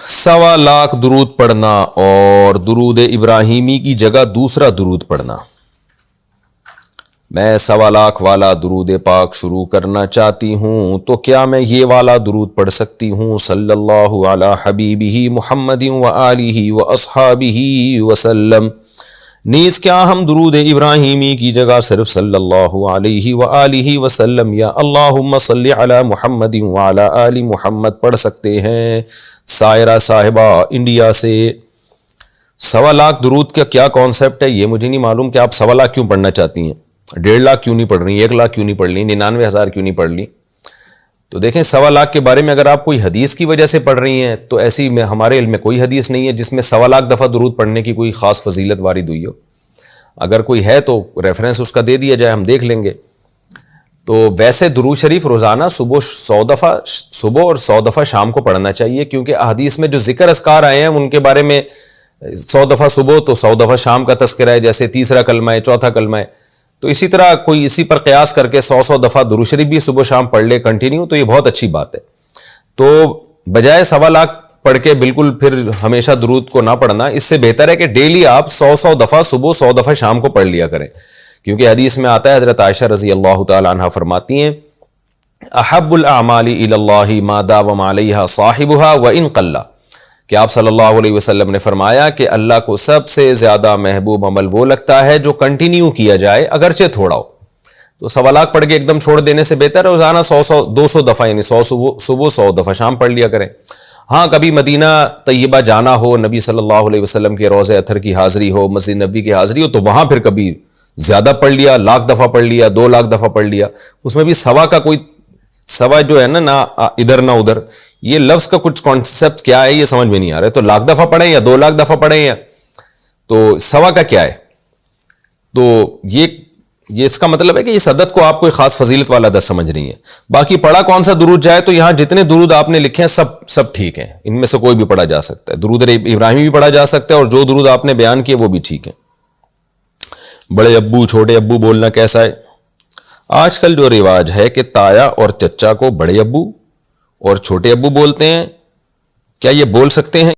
1.25 درود پڑھنا اور درود ابراہیمی کی جگہ دوسرا درود پڑھنا۔ میں 1.25 والا درود پاک شروع کرنا چاہتی ہوں تو کیا میں یہ والا درود پڑھ سکتی ہوں؟ صلی اللہ علی حبیبہ محمد و آلہ و اصحابہ وسلم۔ نیز کیا ہم درود ابراہیمی کی جگہ صرف صلی اللہ علیہ وآلہ وسلم یا اللہم صلی علی محمد وعلی آل محمد پڑھ سکتے ہیں؟ سائرہ صاحبہ انڈیا سے 1.25 درود کا کیا کانسیپٹ ہے یہ مجھے نہیں معلوم کہ آپ 1.25 کیوں پڑھنا چاہتی ہیں؟ 1.5 لاکھ کیوں نہیں پڑھ رہی؟ 1 لاکھ کیوں نہیں پڑھ لی؟ 99,000 کیوں نہیں پڑھ لی؟ تو دیکھیں 1.25 کے بارے میں اگر آپ کوئی حدیث کی وجہ سے پڑھ رہی ہیں تو ایسی میں ہمارے علم میں کوئی حدیث نہیں ہے جس میں 1.25 دفعہ درود پڑھنے کی کوئی خاص فضیلت وارد ہوئی ہو۔ اگر کوئی ہے تو ریفرنس اس کا دے دیا جائے، ہم دیکھ لیں گے۔ تو ویسے درود شریف روزانہ صبح 100 دفعہ صبح اور 100 دفعہ شام کو پڑھنا چاہیے، کیونکہ احادیث میں جو ذکر اذکار آئے ہیں ان کے بارے میں 100 دفعہ صبح تو 100 دفعہ شام کا تذکرہ ہے، جیسے تیسرا کلمہ ہے، چوتھا کلمہ ہے۔ تو اسی طرح کوئی اسی پر قیاس کر کے 100 دفعہ درود شریف بھی صبح شام پڑھ لے کنٹینیو، تو یہ بہت اچھی بات ہے۔ تو بجائے 1.25 پڑھ کے بالکل پھر ہمیشہ درود کو نہ پڑھنا، اس سے بہتر ہے کہ ڈیلی آپ 100 دفعہ صبح 100 دفعہ شام کو پڑھ لیا کریں، کیونکہ حدیث میں آتا ہے، حضرت عائشہ رضی اللہ تعالی عنہ فرماتی ہیں احب الاعمال الی اللہ ما داوم علیہا صاحبہا وان قل، کہ آپ صلی اللہ علیہ وسلم نے فرمایا کہ اللہ کو سب سے زیادہ محبوب عمل وہ لگتا ہے جو کنٹینیو کیا جائے اگرچہ تھوڑا ہو۔ تو 1.25 پڑھ کے ایک دم چھوڑ دینے سے بہتر ہے روزانہ 200 دفعہ یعنی 100 صبح 100 دفعہ شام پڑھ لیا کریں۔ ہاں کبھی مدینہ طیبہ جانا ہو، نبی صلی اللہ علیہ وسلم کے روضہ اطہر کی حاضری ہو، مسجد نبوی کی حاضری ہو، تو وہاں پھر کبھی زیادہ پڑھ لیا، 1,00,000 دفعہ پڑھ لیا، 2,00,000 دفعہ پڑھ لیا۔ اس میں بھی سوا کا کوئی سوا جو ہے نہ ادھر نہ ادھر، یہ لفظ کا کچھ کانسیپٹ کیا ہے یہ سمجھ میں نہیں آ رہا ہے۔ تو 1,00,000 دفعہ پڑھیں یا 2,00,000 دفعہ پڑھیں یا تو سوا کا کیا ہے؟ تو یہ اس کا مطلب ہے کہ اس عدد کو آپ کوئی خاص فضیلت والا عدد سمجھ رہی ہیں۔ باقی پڑھا کون سا درود جائے، تو یہاں جتنے درود آپ نے لکھے ہیں سب ٹھیک ہیں، ان میں سے کوئی بھی پڑھا جا سکتا ہے۔ درود ابراہیمی بھی پڑھا جا سکتا ہے، اور جو درود آپ نے بیان کیے وہ بھی ٹھیک ہیں۔ بڑے ابو چھوٹے ابو بولنا کیسا ہے؟ آج کل جو رواج ہے کہ تایا اور چچا کو بڑے ابو اور چھوٹے ابو بولتے ہیں، کیا یہ بول سکتے ہیں؟